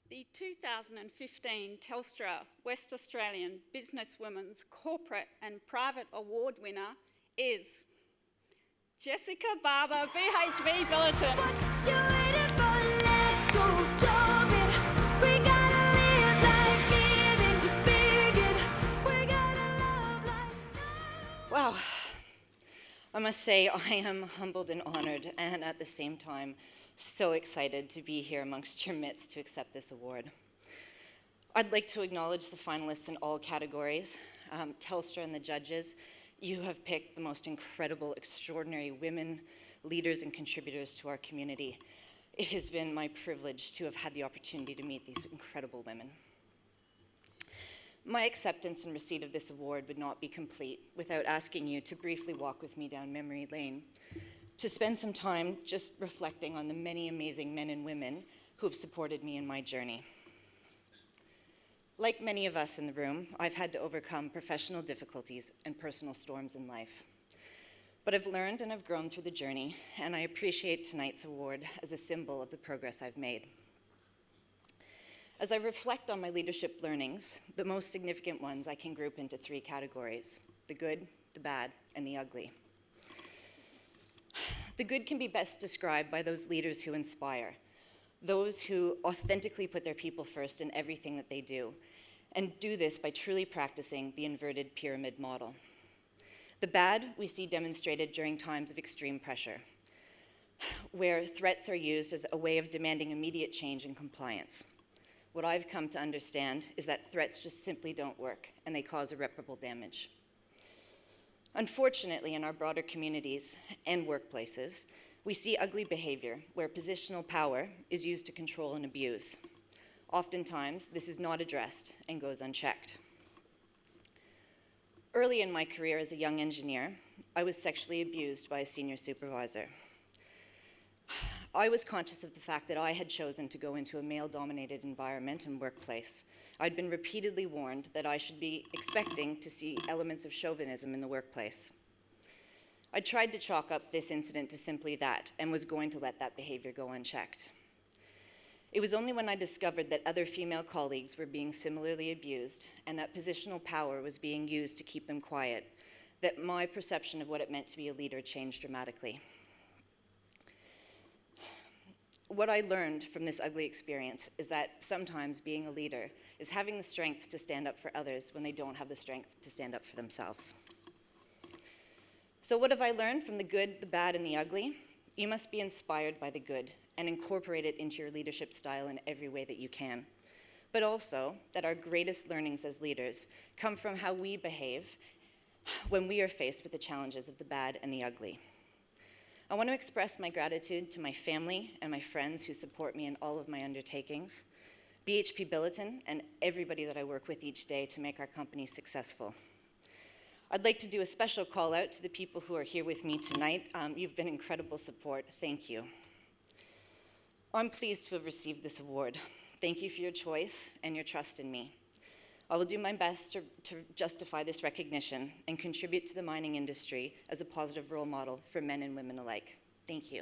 The 2015 Telstra West Australian Businesswomen's Corporate and Private Award winner is Jessica Barber, BHB Billiton. Wow, I must say I am humbled and honoured, and at the same time so excited to be here amongst your midst to accept this award. I'd like to acknowledge the finalists in all categories. Telstra and the judges, you have picked the most incredible, extraordinary women, leaders and contributors to our community. It has been my privilege to have had the opportunity to meet these incredible women. My acceptance and receipt of this award would not be complete without asking you to briefly walk with me down memory lane, to spend some time just reflecting on the many amazing men and women who have supported me in my journey. Like many of us in the room, I've had to overcome professional difficulties and personal storms in life. But I've learned and I've grown through the journey, and I appreciate tonight's award as a symbol of the progress I've made. As I reflect on my leadership learnings, the most significant ones I can group into three categories: the good, the bad, and the ugly. The good can be best described by those leaders who inspire, those who authentically put their people first in everything that they do, and do this by truly practicing the inverted pyramid model. The bad we see demonstrated during times of extreme pressure, where threats are used as a way of demanding immediate change and compliance. What I've come to understand is that threats just simply don't work, and they cause irreparable damage. Unfortunately, in our broader communities and workplaces, we see ugly behavior where positional power is used to control and abuse. Oftentimes, this is not addressed and goes unchecked. Early in my career as a young engineer, I was sexually abused by a senior supervisor. I was conscious of the fact that I had chosen to go into a male-dominated environment and workplace. I'd been repeatedly warned that I should be expecting to see elements of chauvinism in the workplace. I tried to chalk up this incident to simply that and was going to let that behavior go unchecked. It was only when I discovered that other female colleagues were being similarly abused and that positional power was being used to keep them quiet that my perception of what it meant to be a leader changed dramatically. What I learned from this ugly experience is that sometimes being a leader is having the strength to stand up for others when they don't have the strength to stand up for themselves. So what have I learned from the good, the bad, and the ugly? You must be inspired by the good and incorporate it into your leadership style in every way that you can. But also that our greatest learnings as leaders come from how we behave when we are faced with the challenges of the bad and the ugly. I want to express my gratitude to my family and my friends who support me in all of my undertakings, BHP Billiton, and everybody that I work with each day to make our company successful. I'd like to do a special call out to the people who are here with me tonight. You've been incredible support. Thank you. I'm pleased to have received this award. Thank you for your choice and your trust in me. I will do my best to justify this recognition and contribute to the mining industry as a positive role model for men and women alike. Thank you.